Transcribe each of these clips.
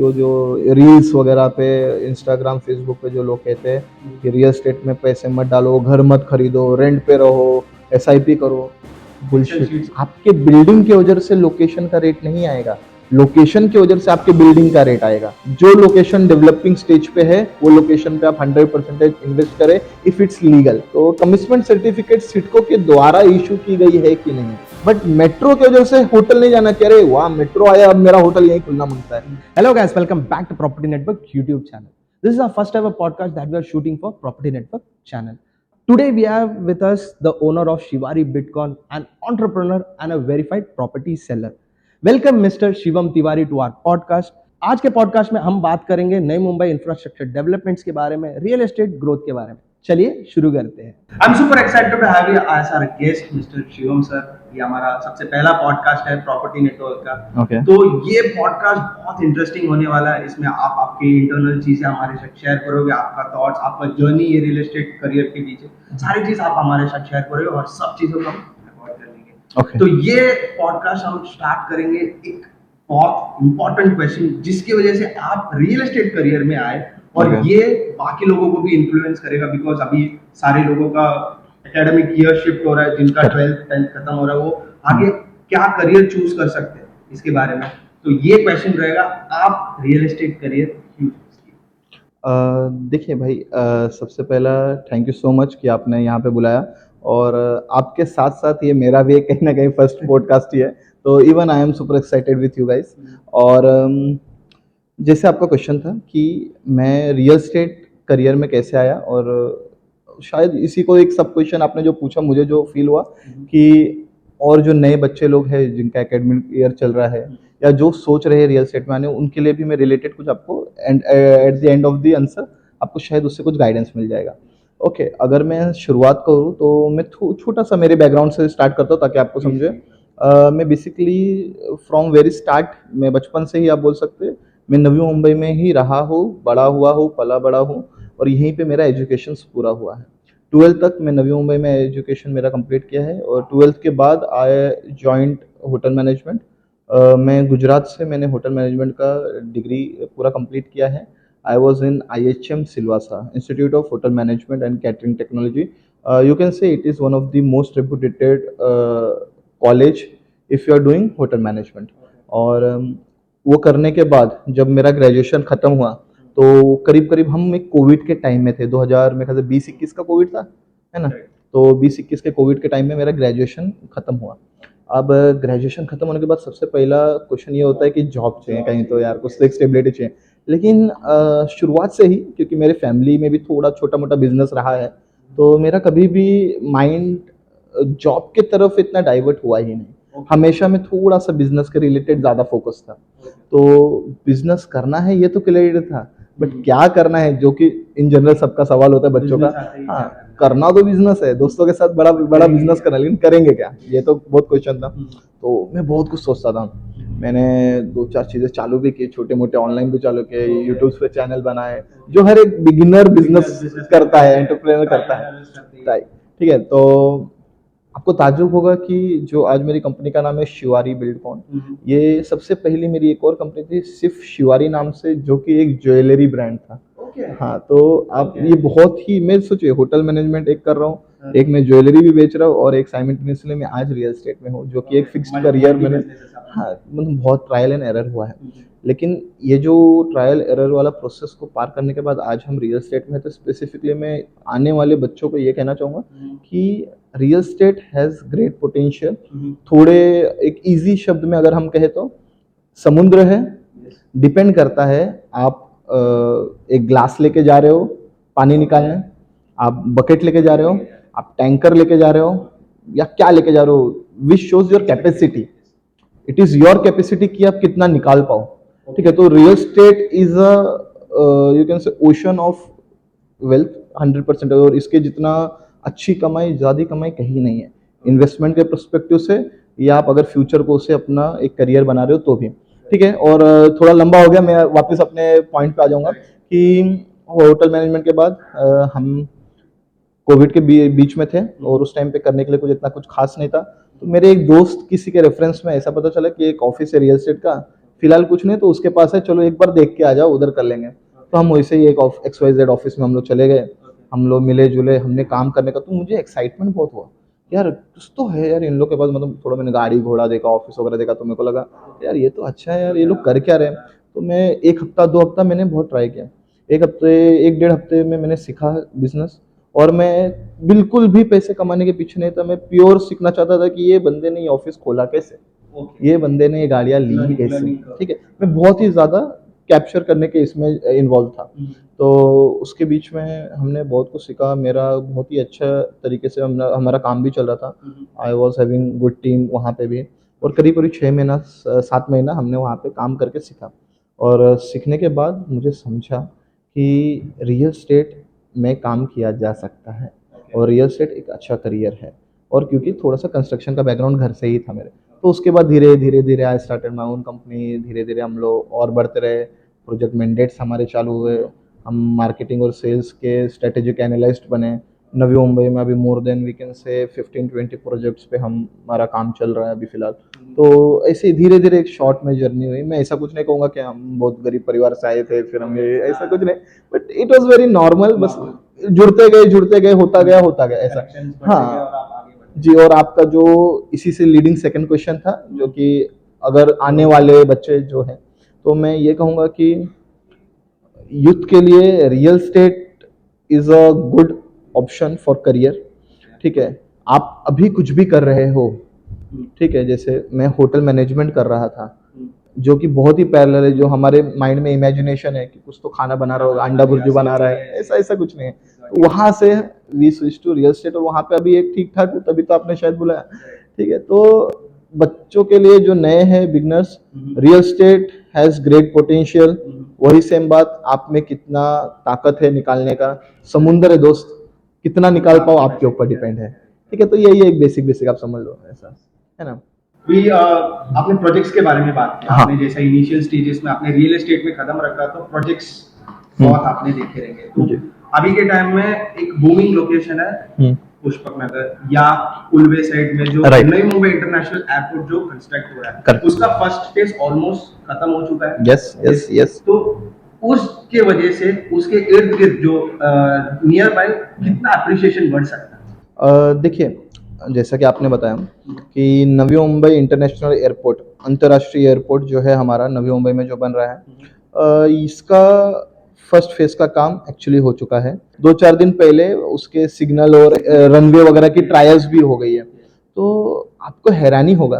जो जो रील्स वगैरह पे इंस्टाग्राम फेसबुक पे जो लोग कहते हैं कि रियल एस्टेट में पैसे मत डालो, घर मत खरीदो, रेंट पे रहो, एसआईपी करो। बुलशिट। आपके बिल्डिंग के वजह से लोकेशन का रेट नहीं आएगा, लोकेशन की वजह से आपके बिल्डिंग का रेट आएगा। जो लोकेशन डेवलपिंग स्टेज पे है वो लोकेशन पे आप 100% इन्वेस्ट करें इफ इट्स लीगल। तो कमिटमेंट सर्टिफिकेट सिडको के द्वारा इशू की गई है कि नहीं। बट मेट्रो की वजह से होटल नहीं जाना, कह रहे वाह मेट्रो आया अब मेरा होटल यहीं खुलना मांगता है। Hello guys, welcome back to Property Network YouTube channel. This is our first ever podcast that we are shooting for Property Network channel. Today we have with us the owner of Shivari Bitcoin, an entrepreneur and a verified property seller. Welcome Mr. Shivam Tiwari to our podcast. आज के podcast में हम बात करेंगे नई Mumbai infrastructure developments के बारे में, रियल एस्टेट ग्रोथ के बारे में। चलिए शुरू करते हैं। I am super excited to have you as our guest mister Shivam sir. ये हमारा सबसे पहला पॉडकास्ट है प्रॉपर्टी नेटवर्क का। Okay. तो ये पॉडकास्ट बहुत इंटरेस्टिंग होने वाला है। इसमें आप आपकी इंटरनल चीजें हमारे साथ शेयर करोगे, आपका थॉट्स, आपका जर्नी ये रियल एस्टेट करियर के पीछे सारी चीज आप हमारे साथ शेयर करोगे और सब चीजों को हम रिकॉर्ड कर लेंगे। Okay. तो ये पॉडकास्ट हम स्टार्ट करेंगे एक बहुत इंपॉर्टेंट क्वेश्चन जिसकी वजह से आप रियल एस्टेट करियर में आए और Okay. ये बाकी लोगों को भी इन्फ्लुएंस करेगा। बिकॉज अभी सारे लोगों का एकेडमिक ईयर शिफ्ट हो रहा है, जिनका 12th 10th खत्म हो रहा है, वो आगे क्या करियर चूज कर सकते हैं इसके बारे में। तो ये क्वेश्चन रहेगा, आप रियल एस्टेट करियर क्यों चूज किया? देखिए भाई, सबसे पहला थैंक यू सो मच कि आपने यहाँ पे बुलाया। और आपके साथ साथ ये मेरा भी एक कहीं ना कहीं फर्स्ट पॉडकास्ट ही है, तो even I am super excited with you guys. और जैसे आपका क्वेश्चन था कि मैं रियल एस्टेट करियर में कैसे आया, और शायद इसी को एक सब क्वेश्चन आपने जो पूछा, मुझे जो फील हुआ कि और जो नए बच्चे लोग हैं जिनका एकेडमिक ईयर चल रहा है या जो सोच रहे हैं रियल एस्टेट में आने, उनके लिए भी मैं रिलेटेड कुछ आपको and at the end of the answer आपको शायद उससे कुछ गाइडेंस मिल जाएगा। ओके, अगर मैं शुरुआत करूँ तो मैं छोटा सा मेरे बैकग्राउंड से स्टार्ट करता हूँ ताकि आपको समझे। मैं बेसिकली फ्रॉम वेरी स्टार्ट, मैं बचपन से ही आप बोल सकते हैं मैं नवी मुंबई में ही रहा हूँ, बड़ा हुआ हूँ, पला बड़ा हूँ, और यहीं पे मेरा एजुकेशन पूरा हुआ है। 12th तक मैं नवी मुंबई में एजुकेशन मेरा कंप्लीट किया है, और 12th के बाद आई जॉइंट होटल मैनेजमेंट। मैं गुजरात से मैंने होटल मैनेजमेंट का डिग्री पूरा कंप्लीट किया है। I was in IHM Silvassa, institute of hotel management and catering technology. You can say it is one of the most reputed college if you are doing hotel management. और वो करने के बाद जब मेरा ग्रेजुएशन ख़त्म हुआ तो करीब करीब हम एक कोविड के टाइम में थे, 2000 में ख्याल से 20-21 का कोविड था, है ना। तो 20-21 के कोविड के टाइम में मेरा ग्रेजुएशन ख़त्म हुआ। अब ग्रेजुएशन ख़त्म होने के बाद सबसे पहला क्वेश्चन ये होता है कि जॉब चाहिए कहीं, तो यार कुछ तो एक स्टेबिलिटी चाहिए। लेकिन शुरुआत से ही, क्योंकि मेरे फैमिली में भी थोड़ा छोटा मोटा बिजनेस रहा है, तो मेरा कभी भी माइंड जॉब की तरफ इतना डाइवर्ट हुआ ही नहीं। हमेशा में थोड़ा सा बिजनेस के रिलेटेड ज़्यादा फोकस था। तो बिजनेस करना है ये तो क्लियर था, बट क्या करना है, जो कि इन जनरल सबका सवाल होता है बच्चों का। हाँ, करना तो बिजनेस है, दोस्तों के साथ बड़ा बड़ा बिजनेस करना, लेकिन करेंगे क्या, ये तो बहुत क्वेश्चन था। तो मैं बहुत कुछ सोचता था। मैंने 2-4 चीज़ें चालू भी की, छोटे मोटे ऑनलाइन भी चालू किए, यूट्यूब पे चैनल बनाए, जो हर एक बिगिनर बिजनेस करता है, एंटरप्रेन्योर करता है, राइट। ठीक है, तो आपको ताज्जुब होगा कि जो आज मेरी कंपनी का नाम है शिवारी बिल्डकॉन, ये सबसे पहले मेरी एक और कंपनी थी सिर्फ शिवारी नाम से, जो कि एक ज्वेलरी ब्रांड था। हाँ, तो आप ये बहुत ही, मैं सोचिए होटल मैनेजमेंट एक कर रहा हूँ, एक मैं ज्वेलरी भी बेच रहा हूँ, और एक साइमल्टेनियसली मैं आज रियल एस्टेट में हूँ, जो कि एक फिक्स्ड करियर मैंने। हाँ, मतलब बहुत ट्रायल एंड एरर हुआ है। लेकिन ये जो ट्रायल एरर वाला प्रोसेस को पार करने के बाद आज हम रियल एस्टेट में हैं। तो स्पेसिफिकली मैं आने वाले बच्चों को ये कहना चाहूँगा कि real estate has great potential. थोड़े एक इजी शब्द में अगर हम कहें तो समुद्र है, डिपेंड करता है आप एक ग्लास लेके जा रहे हो पानी निकालने, आप बकेट लेके जा रहे हो, आप टैंकर लेके जा रहे हो, या क्या लेके जा रहे हो, which shows your capacity. It is your capacity कि आप कितना निकाल पाओ। ठीक है, तो real estate is a you can से ओशन ऑफ वेल्थ 100%, और इसके जितना अच्छी कमाई, ज़्यादा कमाई कहीं नहीं है इन्वेस्टमेंट के पर्सपेक्टिव से, या आप अगर फ्यूचर को से अपना एक करियर बना रहे हो तो भी। ठीक है, और थोड़ा लंबा हो गया, मैं वापस अपने पॉइंट पे आ जाऊंगा कि होटल मैनेजमेंट के बाद हम कोविड के बीच में थे, और उस टाइम पे करने के लिए कुछ इतना कुछ खास नहीं था। तो मेरे एक दोस्त किसी के रेफरेंस में ऐसा पता चला कि एक ऑफिस है रियल एस्टेट का, फिलहाल कुछ नहीं, तो उसके पास है, चलो एक बार देख के आ जाओ, उधर कर लेंगे। तो हम वैसे ही एक XYZ ऑफिस में हम लोग चले गए, हम लोग मिले जुले, हमने काम करने का, तो मुझे एक्साइटमेंट बहुत हुआ यार, कुछ तो है यार इन लोग के पास, मतलब थोड़ा मैंने गाड़ी घोड़ा देखा, ऑफिस वगैरह देखा, तो मेरे को लगा यार ये तो अच्छा है यार, ये लोग कर क्या रहे हैं। तो मैं एक हफ्ता 2 हफ्ता मैंने बहुत ट्राई किया, एक हफ्ते 1 1.5 हफ्ते में मैंने सीखा बिजनेस। और मैं बिल्कुल भी पैसे कमाने के पीछे नहीं था, मैं प्योर सीखना चाहता था कि ये बंदे ने ये ऑफिस खोला कैसे, ये बंदे ने ये गाड़ियाँ ली कैसे, ठीक है। मैं बहुत ही ज़्यादा कैप्चर करने के इसमें इन्वॉल्व था। तो उसके बीच में हमने बहुत कुछ सीखा, मेरा बहुत ही अच्छा तरीके से हमारा काम भी चल रहा था। I was having good team वहाँ पे भी, और करीब करीब 6 महीना 7 महीना हमने वहाँ पे काम करके सीखा। और सीखने के बाद मुझे समझा कि रियल स्टेट में काम किया जा सकता है, और रियल स्टेट एक अच्छा करियर है। और क्योंकि थोड़ा सा कंस्ट्रक्शन का बैकग्राउंड घर से ही था मेरे, तो उसके बाद धीरे धीरे धीरे I started my own company, धीरे धीरे हम लोग और बढ़ते रहे, प्रोजेक्ट मैंडेट्स हमारे चालू हुए, हम मार्केटिंग और सेल्स के स्ट्रेटेजिक एनालिस्ट बने। नवी मुंबई में अभी मोर देन वी कैन से 15-20 प्रोजेक्ट्स पे हमारा काम चल रहा है अभी फिलहाल। तो ऐसे ही धीरे धीरे एक शॉर्ट में जर्नी हुई। मैं ऐसा कुछ नहीं कहूँगा कि हम बहुत गरीब परिवार से आए थे फिर हम ये, ऐसा कुछ नहीं, but it was very normal, बस जुड़ते गए, होता गया ऐसा। हाँ जी। और आपका जो इसी से लीडिंग सेकंड क्वेश्चन था, जो कि अगर आने वाले बच्चे जो हैं, तो मैं ये कहूँगा कि यूथ के लिए real estate is a good option for career, ठीक है। आप अभी कुछ भी कर रहे हो, ठीक है, जैसे मैं होटल मैनेजमेंट कर रहा था, जो कि बहुत ही पैरेलल है, जो हमारे माइंड में इमेजिनेशन है कि कुछ तो खाना बना रहा होगा, अंडा भुर्जी बना रहा है, ऐसा ऐसा कुछ नहीं है। तो वहां से we switch to real estate, और वहां पे अभी एक ठीक ठाक, तभी तो आपने शायद बुलाया, ठीक है। तो बच्चों के लिए जो नए हैं beginners, real estate has great potential. वही सेम बात, आप में कितना ताकत है निकालने का, समुंदर है दोस्त, कितना निकाल पाओ आपके ऊपर डिपेंड है, ठीक है। तो यही एक बेसिक बेसिक आप समझ लो, ऐसा है ना। भी आपने प्रोजेक्ट्स के बारे में बात की, हाँ। आपने जैसा इनिशियल स्टेजेस में आपने रियल एस्टेट में कदम रखा, तो प्रोजेक्ट्स बहुत आपने देखे रहेंगे। तो जी। अभी के टाइम में एक बूमिंग लोकेशन है पुष्पक नगर या उलवे साइड में, जो Right. नई मुंबई इंटरनेशनल एयरपोर्ट जो कंस्ट्रक्ट हो रहा है, Correct. उसका फर्स्ट फेज ऑलमोस्ट खत्म हो चुका है। Yes yes yes. तो उसके वजह से उसके इर्द गिर्द जो नियर बाय कितना अप्रिसिएशन बढ़ सकता है? देखिए, जैसा कि आपने बताया कि नवी मुंबई इंटरनेशनल एयरपोर्ट, अंतर्राष्ट्रीय एयरपोर्ट जो है हमारा नवी मुंबई में जो बन रहा है, इसका फर्स्ट फेज का काम एक्चुअली हो चुका है। 2-4 दिन पहले उसके सिग्नल और रनवे वगैरह की ट्रायल्स भी हो गई है। तो आपको हैरानी होगा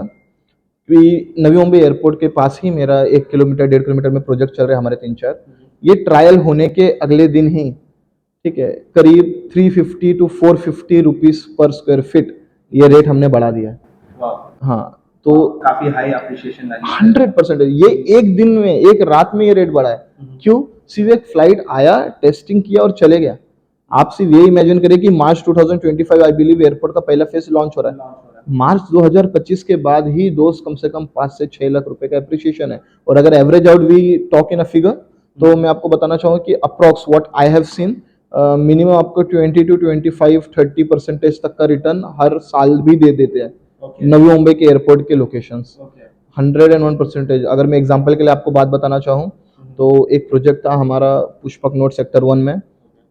कि नवी मुंबई एयरपोर्ट के पास ही मेरा 1 किलोमीटर 1.5 किलोमीटर में प्रोजेक्ट चल रहे हैं हमारे 3-4। ये ट्रायल होने के अगले दिन ही, ठीक है, करीब 350 to 450 rupees per square feet ये रेट हमने बढ़ा दिया है। हाँ, तो काफी हाई अप्रिसिएशन 100% ये एक दिन में, एक रात में ये रेट बढ़ा है। क्यों? सिर्फ एक फ्लाइट आया, टेस्टिंग किया और चले गया। आप सिर्फ ये इमेजिन करिए कि मार्च 2025 आई बिलीव एयरपोर्ट का पहला फेज लॉन्च हो रहा है। मार्च 2025 के बाद ही दोस्त कम से कम 5 से 6 लाख रुपए का एप्रिसिएशन है। और अगर average out we talk in a figure, तो मैं आपको बताना चाहूंगा कि approx what I have seen, minimum आपको 20 to 25-30% तक का रिटर्न हर साल भी दे देते हैं नवी मुंबई के एयरपोर्ट के लोकेशंस। 101%। अगर मैं एग्जांपल के लिए आपको बात बताना चाहूँ, तो एक प्रोजेक्ट था हमारा पुष्पक नोट सेक्टर 1 में,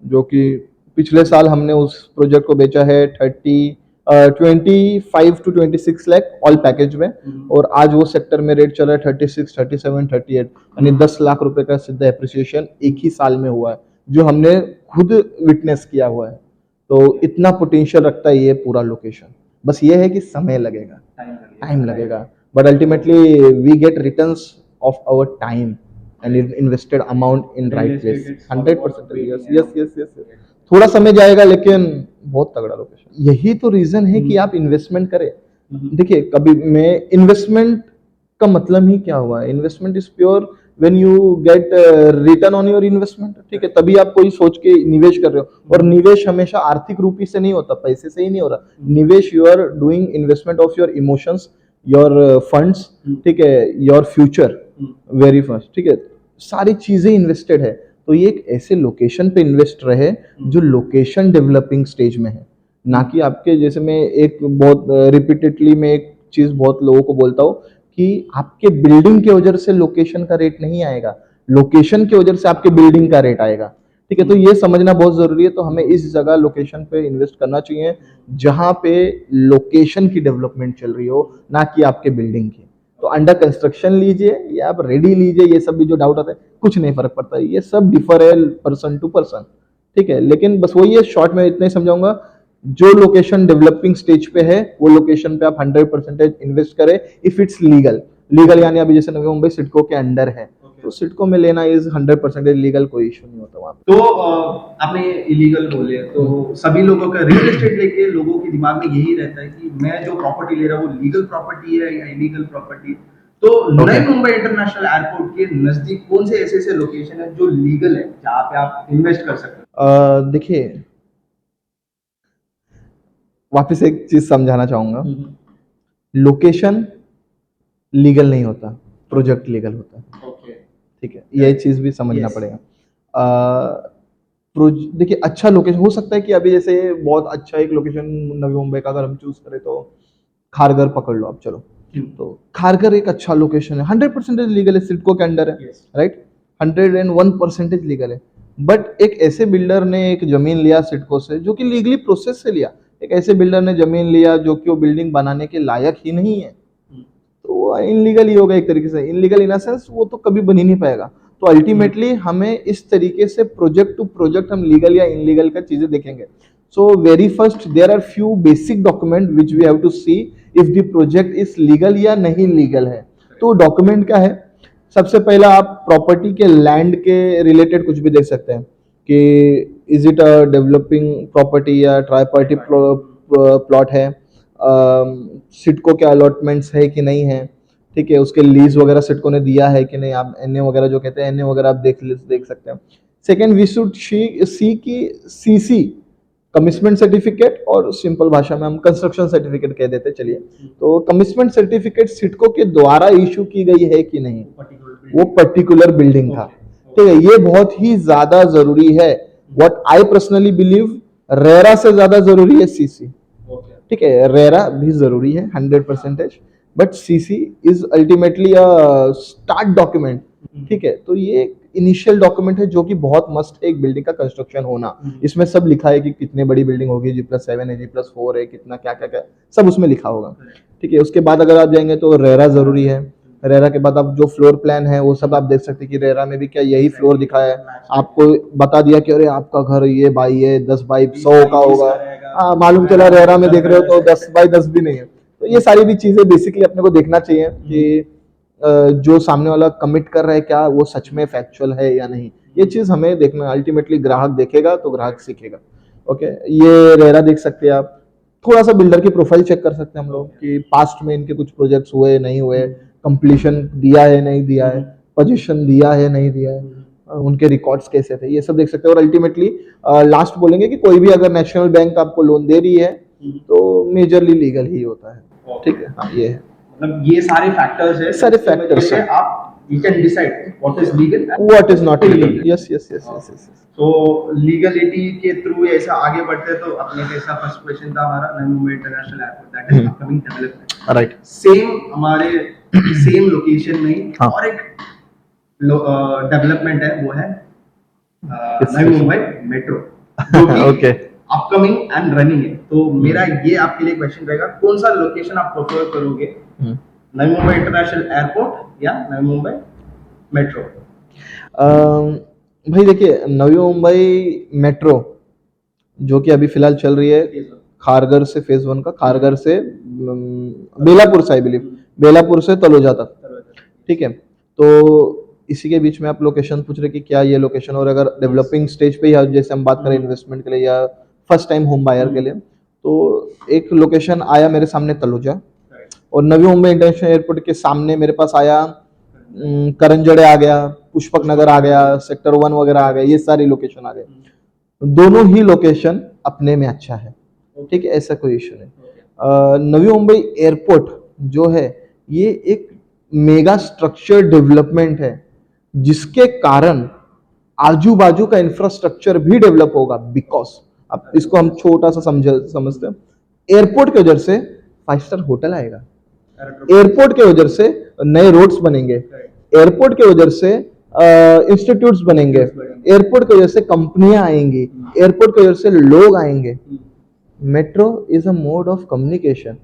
जो कि पिछले साल हमने उस प्रोजेक्ट को बेचा है 25 to 26 लाख ऑल पैकेज में। और आज वो सेक्टर में रेट चल रहा है 36, 37, 38, यानी 10 लाख रुपए का सीधा एप्रिसिएशन एक ही साल में हुआ है, जो हमने खुद विटनेस किया हुआ है। तो इतना पोटेंशियल रखता है ये पूरा लोकेशन। बस ये है कि समय लगेगा, टाइम लगेगा, but ultimately we get returns of our time and invested amount in right place. 100%। Yes yes yes yes. थोड़ा समय जाएगा लेकिन बहुत तगड़ा लोकेशन। यही तो रीजन है कि आप इन्वेस्टमेंट करें। देखिए, कभी मैं इन्वेस्टमेंट का मतलब ही क्या हुआ है, investment is pure when you get return on your investment, ठीक है, तभी आप कोई सोच के निवेश कर रहे हो। और निवेश हमेशा आर्थिक रूपी से नहीं होता, पैसे से ही नहीं हो रहा निवेश। You are doing investment of your emotions, your funds, ठीक है, योर फ्यूचर वेरी फर्स्ट, ठीक है, सारी चीजें इन्वेस्टेड है। तो ये एक ऐसे लोकेशन पे इन्वेस्ट रहे जो लोकेशन डेवलपिंग स्टेज में है, ना कि आपके जैसे मैं एक बहुत रिपीटेडली मैं एक चीज बहुत लोगों को बोलता हूँ कि आपके बिल्डिंग के वजह से लोकेशन का रेट नहीं आएगा, लोकेशन के वजह से आपके बिल्डिंग का रेट आएगा। ठीक है, तो ये समझना बहुत जरूरी है। तो हमें इस जगह लोकेशन पे इन्वेस्ट करना चाहिए जहां पे लोकेशन की डेवलपमेंट चल रही हो, ना कि आपके बिल्डिंग की। तो अंडर कंस्ट्रक्शन लीजिए या आप रेडी लीजिए, ये सब भी जो डाउट आता है कुछ नहीं फर्क पड़ता है, ये सब डिफर है पर्सन टू पर्सन। ठीक है, लेकिन बस वही है, शॉर्ट में इतना ही समझाऊंगा, जो लोकेशन डेवलपिंग स्टेज पे है वो लोकेशन पे आप 100% इन्वेस्ट करें इफ इट्स लीगल। लीगल यानी अभी जैसे नवी मुंबई सिडको के अंडर है, तो सिडको में लेना इज 100% लीगल, कोई इशू नहीं होता वहां पे। तो आपने इलीगल बोले, तो सभी लोगों का रियल एस्टेट लेके लोगों के दिमाग में यही रहता है कि मैं जो प्रॉपर्टी ले रहा हूँ वो लीगल प्रॉपर्टी है या इलीगल प्रॉपर्टी। तो नई मुंबई इंटरनेशनल एयरपोर्ट के नजदीक कौन से ऐसे ऐसे लोकेशन है जो लीगल है, जहाँ पे आप इन्वेस्ट कर सकते देखिए, वापस एक चीज समझाना चाहूंगा, लोकेशन लीगल नहीं होता, प्रोजेक्ट लीगल होता है। ओके। ठीक है, ये चीज भी समझना Yes. पड़ेगा। देखिए, अच्छा लोकेशन हो सकता है कि अभी जैसे बहुत अच्छा एक लोकेशन नवी मुंबई का अगर हम चूज करें तो खारघर पकड़ लो आप, चलो। तो खारघर एक अच्छा लोकेशन है, 100% लीगल है, सिडको के अंडर है, Yes. राइट, 101% लीगल है। बट एक ऐसे बिल्डर ने एक जमीन लिया सिडको से, जो कि लीगली प्रोसेस से लिया, एक ऐसे बिल्डर ने जमीन लिया जो कि वो बिल्डिंग बनाने के लायक ही नहीं है, तो वो इनलीगल ही होगा एक तरीके से। इनलीगल इन सेंस वो तो कभी बन ही नहीं पाएगा। तो अल्टीमेटली हमें इस तरीके से प्रोजेक्ट टू प्रोजेक्ट हम लीगल या इनलीगल का चीजें देखेंगे। So very first there are few basic document which we have to see if the project is legal या नहीं लीगल है। तो डॉक्यूमेंट क्या है, सबसे पहला आप प्रॉपर्टी के लैंड के रिलेटेड कुछ भी देख सकते हैं कि is it a developing property या ट्राई पार्टी प्लॉट है, सिडको के अलॉटमेंट्स है कि नहीं है, ठीक है, उसके लीज वगैरह सिडको ने दिया है कि नहीं, आप एनए वगैरह जो कहते हैं एनए वगैरह आप देख सकते हैं। सेकेंड, वी शुड सी की सीसी कमिटमेंट सर्टिफिकेट, और सिंपल भाषा में हम कंस्ट्रक्शन सर्टिफिकेट कह देते हैं, चलिए। तो कमिटमेंट सर्टिफिकेट सिडको के द्वारा इशू की गई है कि नहीं, वो पर्टिकुलर बिल्डिंग का, ठीक है, ये बहुत ही ज्यादा जरूरी है। What I personally believe, RERA से ज्यादा जरूरी है सीसी। ठीक है, रेरा भी जरूरी है 100%, but CC is ultimately a start document. ठीक है, तो ये इनिशियल डॉक्यूमेंट है जो कि बहुत मस्ट है एक बिल्डिंग का कंस्ट्रक्शन होना। इसमें सब लिखा है कि कितने बड़ी बिल्डिंग होगी, G+7 है, G+4 है, कितना क्या क्या क्या सब उसमें लिखा होगा। ठीक है, उसके बाद अगर आप जाएंगे तो रेरा जरूरी है। रेरा के बाद आप जो फ्लोर प्लान है वो सब आप देख सकते हैं कि रेरा में भी क्या यही फ्लोर दिखाया है, आपको बता दिया कि अरे आपका घर ये बाई है 10x100 का होगा, हाँ मालूम चला रेरा में देख रहे हो तो 10x10 भी नहीं है। तो ये सारी भी चीजें बेसिकली अपने को देखना चाहिए कि जो सामने वाला कमिट कर रहा है क्या वो सच में फैक्चुअल है या नहीं, ये चीज हमें देखना। अल्टीमेटली ग्राहक देखेगा तो ग्राहक सीखेगा। ओके, ये रेरा देख सकते हैं आप। थोड़ा सा बिल्डर की प्रोफाइल चेक कर सकते हैं हम लोग कि पास्ट में इनके कुछ प्रोजेक्ट्स हुए नहीं हुए, कंप्लीशन दिया है नहीं दिया है, पोजीशन दिया है नहीं दिया है, उनके रिकॉर्ड्स कैसे थे, ये सब देख सकते हैं। और अल्टीमेटली लास्ट बोलेंगे कि कोई भी अगर नेशनल बैंक आपको लोन दे रही है तो मेजरली लीगल ही होता है। ठीक है, हाँ ये है, मतलब ये सारे फैक्टर्स है, सारे factors हैं। आप you can decide what is legal what is not legal. Yes yes yes yes yes. तो लीगलिटी के थ्रू ऐसा आगे बढ़ते हैं। तो अपने कैसा फर्स्ट क्वेश्चन था हमारा, नई Mumbai international airport that is upcoming development, right, same हमारे सेम लोकेशन में ही हाँ। और एक डेवलपमेंट है, वो है नई मुंबई मेट्रो, जो कि ओके, अपकमिंग एंड रनिंग है। तो मेरा ये आपके लिए क्वेश्चन रहेगा, कौन सा लोकेशन आप प्रेफर करोगे, नई मुंबई इंटरनेशनल एयरपोर्ट या नई मुंबई मेट्रो? भाई देखिए, नवी मुंबई मेट्रो जो कि अभी फिलहाल चल रही है खारघर से फेज 1 का, खारघर से बेलापुर से, आई बिलीव बेलापुर से तलोजा तक। ठीक है, तो इसी के बीच में आप लोकेशन पूछ रहे कि क्या ये लोकेशन, और अगर डेवलपिंग स्टेज पे या जैसे हम बात करें इन्वेस्टमेंट के लिए या फर्स्ट टाइम होम बायर के लिए, तो एक लोकेशन आया मेरे सामने तलोजा, और नवी मुंबई इंटरनेशनल एयरपोर्ट के सामने मेरे पास आया करंजड़े आ गया, पुष्पक नगर आ गया, सेक्टर 1 वगैरह आ गया, ये सारी लोकेशन आ गए। दोनों ही लोकेशन अपने में अच्छा है, ठीक है, ऐसा कोई इशू नहीं। नवी मुंबई एयरपोर्ट जो है ये एक मेगा स्ट्रक्चर डेवलपमेंट है, जिसके कारण आजू बाजू का इंफ्रास्ट्रक्चर भी डेवलप होगा। बिकॉज अब इसको हम छोटा सा समझते हैं, एयरपोर्ट के वजह से 5 स्टार होटल आएगा, एयरपोर्ट के वजह से नए रोड्स बनेंगे, एयरपोर्ट के वजह से इंस्टीट्यूट्स बनेंगे, एयरपोर्ट की वजह से कंपनियां आएंगी, एयरपोर्ट की वजह से लोग आएंगे। Metro is a mode of communication,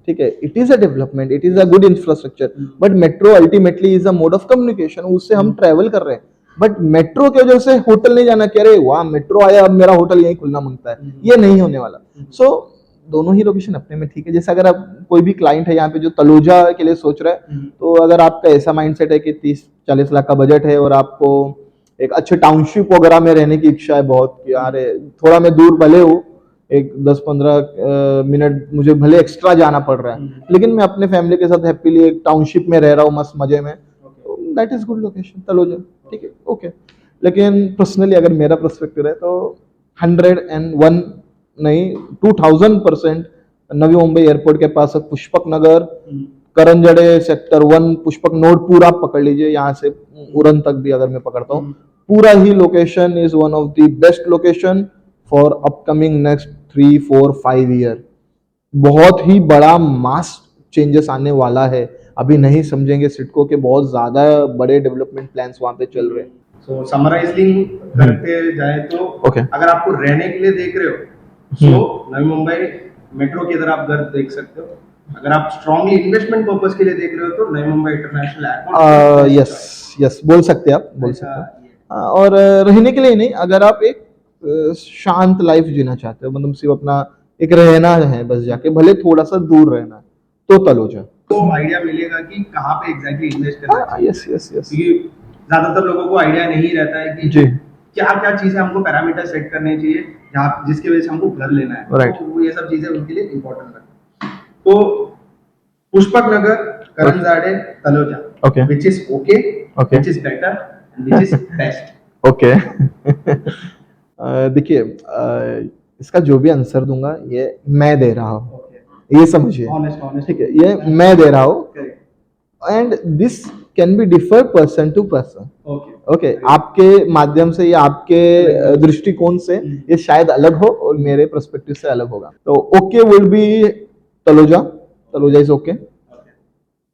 ठीक है, it is a development, it is a good infrastructure, but metro ultimately is a mode of communication, उससे हम ट्रेवल कर रहे हैं। बट मेट्रो की वजह से होटल नहीं जाना कि अरे वाह मेट्रो आया अब मेरा होटल यहीं खुलना मांगता है, ये नहीं होने वाला। सो दोनों ही लोकेशन अपने में ठीक है। जैसे अगर आप कोई भी क्लाइंट है यहाँ पे जो तलोजा के लिए सोच रहा है, तो अगर आपका ऐसा माइंडसेट है कि 30-40 लाख का बजट है और आपको एक अच्छे टाउनशिप वगैरह में रहने की इच्छा है बहुत, कि यार थोड़ा मैं दूर भले हो, एक 10-15 मिनट मुझे भले एक्स्ट्रा जाना पड़ रहा है, लेकिन मैं अपने फैमिली के साथ हैप्पीली एक टाउनशिप में रह रहा हूँ मस्त मजे में, that is good location Taloja, ठीक है, ओके। लेकिन पर्सनली अगर मेरा पर्सपेक्टिव है तो 101 नहीं 2000% नवी मुंबई एयरपोर्ट के पास पुष्पक नगर, करंजड़े सेक्टर 1 पुष्पक नोड पूरा पकड़ लीजिए, यहाँ से उड़न तक भी अगर मैं पकड़ता हूँ, पूरा ही location is one of the best location for upcoming next 3-4-5 year. बहुत ही बड़ा मास चेंजेस आने वाला है, अभी नहीं समझेंगे सिडको के बहुत ज्यादा बड़े डेवलपमेंट प्लान्स वहां पे चल रहे हैं। सो समराइजिंग करते जाए तो Okay. अगर आपको रहने के लिए देख रहे हो सो नवी मुंबई मेट्रो की तरह आप घर देख सकते हो। अगर आप स्ट्रांगली इन्वेस्टमेंट पर्पस के लिए देख रहे हो तो Navi Mumbai international airport yes yes बोल सकते हैं आप, बोल सकते हैं। और रहने के लिए नहीं, अगर आप एक शांत लाइफ जीना चाहते हो, मतलब सिर्फ अपना एक रहना है बस, जाके भले थोड़ा सा दूर रहना है, तो तलोजा तो आइडिया मिलेगा कि कहाँ पे एग्जैक्टली इन्वेस्ट करना है। यस यस यस, क्योंकि ज्यादातर लोगों को आइडिया नहीं रहता है कि जी क्या क्या चीजें हमको पैरामीटर सेट करने चाहिए जहाँ जिसकी वजह से हमको घर लेना है, Right. तो वो ये सब चीजें उनके लिए इम्पोर्टेंट है। तो पुष्पक नगर, Karanjade, Taloja, Okay. which is okay, Okay. which is better, and which is best. Okay देखिए इसका जो भी आंसर दूंगा ये मैं दे रहा हूँ, ये समझिए, Honest. ठीक है, ये मैं दे रहा हूँ, and this can be differ person to person, Okay. Okay, आपके माध्यम से या आपके दृष्टिकोण से ये शायद अलग हो और मेरे पर्सपेक्टिव से अलग होगा। तो okay would be Taloja is okay,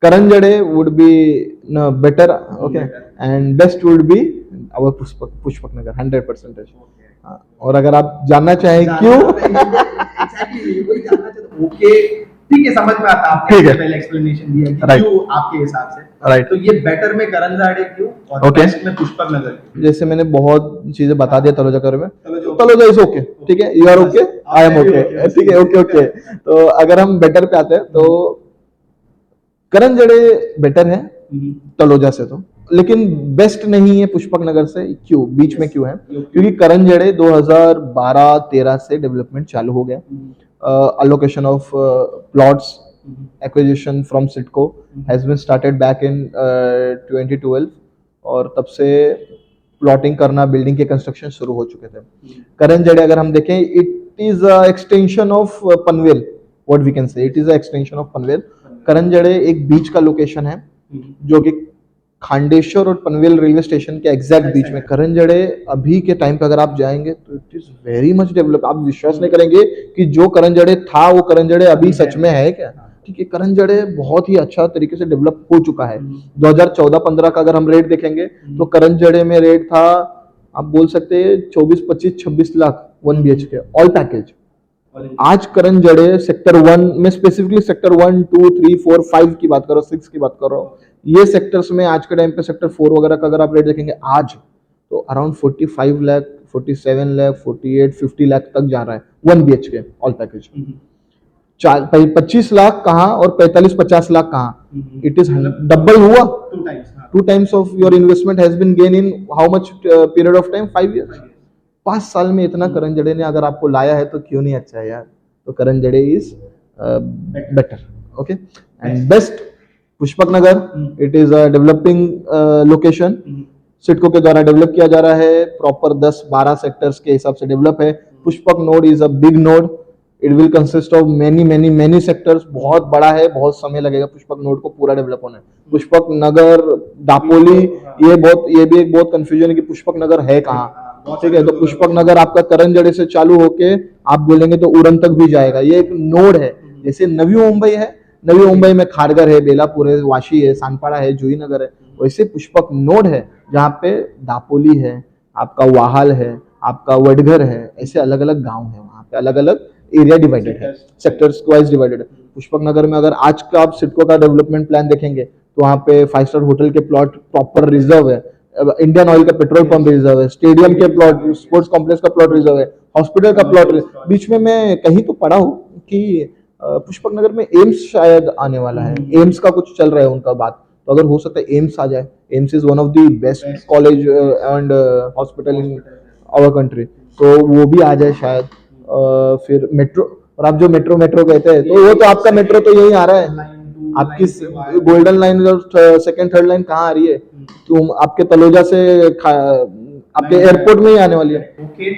Karanjade would be better, okay, and best would be our Pushpak Nagar 100%। और अगर आप जानना चाहें क्यों, Exactly, वही जानना चाहते हो। Okay, ठीक है, समझ में आता है, आपने ठीक है। पहले एक्सप्लेनेशन दिया कि Right. क्यों आपके हिसाब से, Right. तो ये बेटर में करंजाड़े क्यों और Okay. बेस्ट में पुष्पक नगर क्यों? जैसे मैंने बहुत चीजें बता दिया तलोजा के बारे में, तलोजा- तलोजा इज ओके, ठीक है, you are okay, I am okay, ठीक है, ओके ओके। तो अगर हम बेटर पे आते हैं तो करंजड़े बेटर है तलोजा से, तो लेकिन बेस्ट नहीं है पुष्पक नगर से, क्यों, बीच में क्यों है, क्योंकि करंजड़े 2012-13 से डेवलपमेंट चालू हो गया, allocation of plots acquisition from Sitco has been started back in 2012, और तब से प्लॉटिंग करना, बिल्डिंग के कंस्ट्रक्शन शुरू हो चुके थे। करंजड़े अगर हम देखें, it is a extension of Panvel, what we can say, it is a extension of Panvel. Karanjade एक बीच का लोकेशन है जो कि खांडेश्वर और पनवेल रेलवे स्टेशन के एग्जैक्ट बीच में। करंजड़े अभी के टाइम पे अगर आप जाएंगे तो it is very much develop, आप विश्वास नहीं करेंगे कि जो करंजड़े था वो करंजड़े अभी सच में है क्या, ठीक है। करंजड़े बहुत ही अच्छा तरीके से डेवलप हो चुका है। 2014-15 का अगर हम रेट देखेंगे तो करंजड़े में रेट था, आप बोल सकते हैं 24-25-26 लाख 1 BHK ऑल पैकेज। आज करंजड़े सेक्टर 1 में, स्पेसिफिकली सेक्टर 1, 2, 3, 4, 5 की बात करो, 6 की बात करो, ये सेक्टर्स में आज के टाइम पे सेक्टर 4 वगैरह का अगर आप रेट देखेंगे आज, तो अराउंड 45 लाख, 47 लाख, 48, 50 लाख तक जा रहा है 1 BHK ऑल पैकेज। 25 लाख कहाँ और 45-50 लाख कहाँ, इट इज डबल हुआ, 2 times of your investment has been gain in how much period of time, 5 years। 5 साल में इतना करंजड़े ने अगर आपको लाया है तो क्यों नहीं अच्छा है यार। तो Karanjade is better, okay, and best Pushpak Nagar, it is a developing location, CIDCO के द्वारा डेवलप किया जा रहा है, प्रॉपर 10-12 सेक्टर्स के हिसाब से डेवलप है। Pushpak node is a big node, it will consist of many sectors, बहुत बड़ा है, बहुत समय लगेगा पुष्पक नोड को पूरा डेवलप होने। पुष्पक नगर, दापोली, ये भी एक बहुत कंफ्यूजन है कि पुष्पक नगर है कहाँ, ठीक है। तो पुष्पक नगर आपका करंजड़े से चालू होके आप बोलेंगे तो उड़न तक भी जाएगा, ये एक नोड है। जैसे नवी मुंबई है, नवी मुंबई में खारघर है, बेलापुर है, वाशी है, सानपाड़ा है, जुईनगर है, वैसे पुष्पक नोड है जहाँ पे दापोली है, आपका वाहल है, आपका वडघर है, ऐसे अलग अलग गांव है, वहाँ पे अलग अलग एरिया डिवाइडेड है, सेक्टर्स वाइज डिवाइडेड है। पुष्पक नगर में अगर आज का आप सिडको का डेवलपमेंट प्लान देखेंगे तो वहाँ पे 5 स्टार होटल के प्लॉट प्रॉपर रिजर्व है, इंडियन ऑयल का पेट्रोल पंप रिजर्व है, स्टेडियम के प्लॉट, स्पोर्ट्स कॉम्प्लेक्स का प्लॉट रिजर्व है, हॉस्पिटल का प्लॉट। बीच में मैं कहीं तो पढ़ा हूँ कि पुष्पक नगर में एम्स शायद आने वाला है, एम्स का कुछ चल रहा है उनका बात, तो अगर हो सकता है एम्स आ जाए। AIIMS is one of the best college and hospital in our country, तो वो भी आ जाए शायद। फिर मेट्रो, और आप जो मेट्रो मेट्रो कहते हैं तो वो तो आपका मेट्रो तो यही आ रहा है, आपकी गोल्डन लाइन और सेकंड थर्ड लाइन कहाँ आ रही है, तुम आपके तलोजा से आपके एयरपोर्ट में ही आने वाली है। ओके,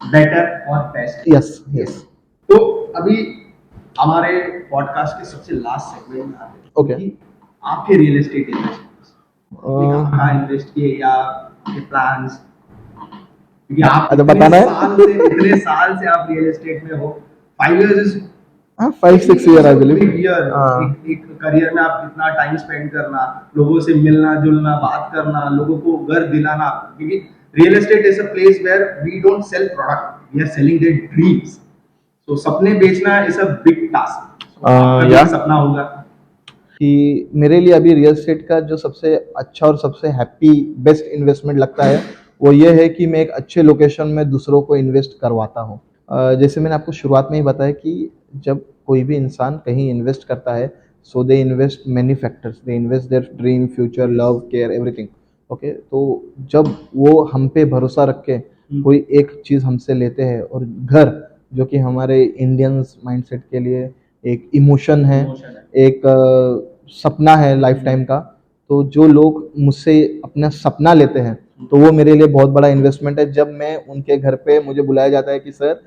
बेटर और बेस्ट। Yes yes. तो अभी हमारे पॉडकास्ट के सबसे लास्ट सेगमेंट में आते हैं Okay. कि आपके रियल एस्टेट इन्वेस्टमेंट्स कहाँ इन्वेस्ट किए या आपके प्लान्स, क्योंकि आप अच्छा, बताना है? इतने साल से आप रियल एस्टेट में हो। 5 years is 5-6 year I believe. एक करियर में आप इतना टाइम स्पेंड करना, लोगों से मिलना जुलना, बात करना, लोगों को घर दिलाना, क्योंकि real estate is a place where we don't sell product, we are selling their dreams. तो सपने बेचना इज अ बिग टास्क। या सपना होगा कि मेरे लिए अभी रियल एस्टेट का जो सबसे अच्छा और सबसे हैप्पी बेस्ट इन्वेस्टमेंट लगता है वो ये है कि मैं एक अच्छे लोकेशन में दूसरों को इन्वेस्ट करवाता हूँ। जैसे मैंने आपको शुरुआत में ही बताया कि जब कोई भी इंसान कहीं इन्वेस्ट करता है, so they invest many factors, they invest their dream, future, love, care, everything. Okay, तो जब वो हम पे भरोसा रख के कोई एक चीज़ हमसे लेते हैं, और घर जो कि हमारे इंडियंस माइंडसेट के लिए एक इमोशन है, एक सपना है लाइफ टाइम का, तो जो लोग मुझसे अपना सपना लेते हैं तो वो मेरे लिए बहुत बड़ा इन्वेस्टमेंट है। जब मैं उनके घर पे, मुझे बुलाया जाता है कि सर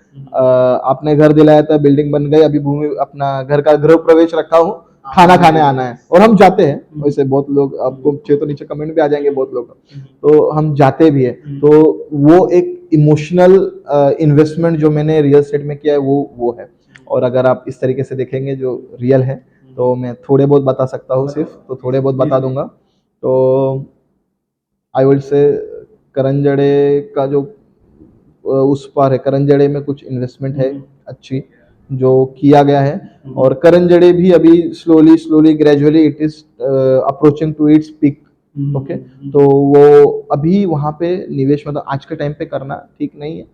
आपने घर दिलाया था, बिल्डिंग बन गई, अभी भूमि अपना घर का गृह प्रवेश रखा हूँ, खाना खाने आना है, और हम जाते हैं। वैसे बहुत लोग आपको छे तो नीचे कमेंट भी आ जाएंगे बहुत लोग, तो हम जाते भी है। तो वो एक इमोशनल इन्वेस्टमेंट जो मैंने रियल एस्टेट में किया है वो है। और अगर आप इस तरीके से देखेंगे जो रियल है, तो मैं थोड़े बहुत बता सकता हूँ, सिर्फ तो थोड़े बहुत बता दूंगा। तो आई वुड से करंजड़े का जो उस पार है, करंजड़े में कुछ इन्वेस्टमेंट है अच्छी जो किया गया है, और करंजड़े भी अभी slowly slowly gradually it is approaching to its peak. Okay, तो वो अभी वहाँ पे निवेश मतलब आज के टाइम पे करना ठीक नहीं है,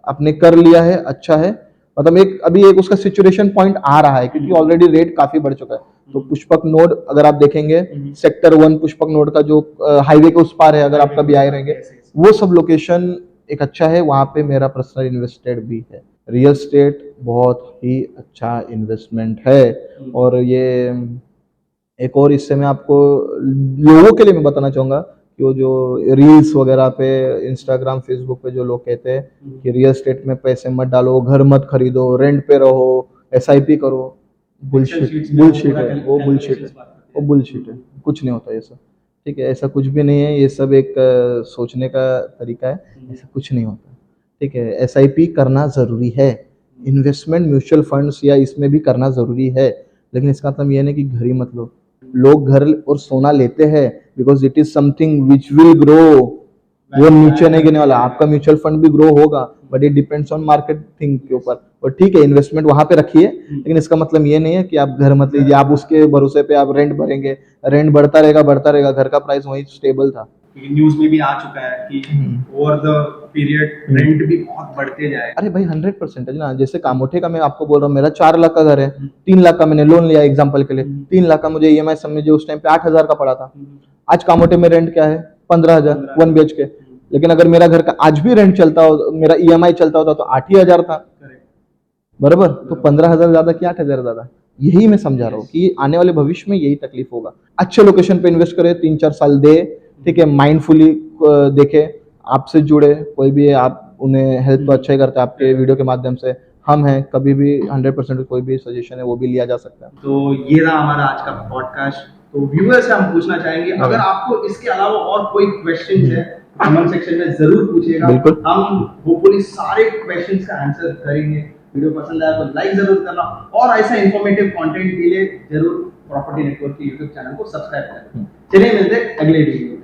आपने कर लिया है अच्छा है, मतलब एक अभी एक उसका सिचुएशन पॉइंट आ रहा है क्योंकि ऑलरेडी रेट काफी बढ़ चुका है। तो पुष्पक नोड अगर आप देखेंगे, सेक्टर 1 पुष्पक नोड का जो हाईवे के उस पार है, अगर आप कभी आए रहेंगे, वो सब लोकेशन एक अच्छा है, वहां पे मेरा पर्सनल इन्वेस्टेड भी है। रियल स्टेट बहुत ही अच्छा इन्वेस्टमेंट है। और ये एक और इससे मैं आपको लोगों के लिए मैं बताना चाहूंगा कि वो जो रील्स वगैरह पे, इंस्टाग्राम, फेसबुक पे जो लोग कहते हैं कि रियल एस्टेट में पैसे मत डालो, घर मत खरीदो, रेंट पे रहो, एसआईपी करो, बुलशिट बुलशिट है, वो बुलशिट है, वो बुलशिट है, कुछ नहीं होता ये सब। ठीक है, ऐसा कुछ भी नहीं है, ये सब एक सोचने का तरीका है, ऐसा कुछ नहीं होता। ठीक है, एसआईपी करना ज़रूरी है, इन्वेस्टमेंट म्यूचुअल फंड्स या इसमें भी करना ज़रूरी है, लेकिन इसका मतलब ये नहीं कि घर ही मत लो। लोग घर और सोना लेते हैं because it is something which will grow, वो नीचे नहीं गिरने वाला। आपका म्यूचुअल फंड भी ग्रो होगा, but it depends on market thing के ऊपर। और ठीक है, इन्वेस्टमेंट वहां पे रखिए, लेकिन इसका मतलब ये नहीं है कि आप घर मत लीजिए, आप उसके भरोसे पे आप रेंट भरेंगे, रेंट बढ़ता रहेगा, घर का प्राइस वही स्टेबल था। न्यूज में भी आ चुका है कि ओवर द पीरियड रेंट भी बहुत बढ़ते जाए। अरे भाई 100% है ना, जैसे कामोठे का मैं आपको बोल रहा हूँ, मेरा 4 लाख का घर है, 3 लाख का मैंने लोन लिया एग्जाम्पल के लिए, 3 लाख का मुझे ईएमआई समझिए उस टाइम पे 8,000 का पड़ा था। आज कामोठे में रेंट क्या है? 15,000 1 BHK के। लेकिन अगर मेरा घर का आज भी रेंट चलता हो, मेरा ईएमआई चलता होता तो 8,000 था, बराबर। तो 15,000 ज्यादा कि 8,000 ज्यादा, यही मैं समझा रहा हूँ कि आने वाले भविष्य में यही तकलीफ होगा। अच्छे लोकेशन पे इन्वेस्ट करें, 3-4 साल दे, ठीक है, माइंडफुली देखे, आपसे जुड़े, कोई भी आप उन्हें हेल्प तो अच्छा ही करते हैं आपके वीडियो के माध्यम से, हम हैं, कभी भी 100% कोई भी सजेशन है वो भी लिया जा सकता है। तो ये रहा हमारा आज का पॉडकास्ट। तो व्यूअर से हम पूछना चाहेंगे, अगर आपको इसके अलावा और कोई क्वेश्चन है कमेंट सेक्शन में जरूर पूछिएगा, बिल्कुल। हम होपफुली सारे क्वेश्चंस का आंसर करेंगे। वीडियो पसंद आया तो लाइक जरूर करना, और ऐसा इन्फॉर्मेटिव कंटेंट के लिए जरूर प्रॉपर्टी नेटवर्क के यूट्यूब चैनल को सब्सक्राइब करना। चलिए मिलते हैं अगले वीडियो में।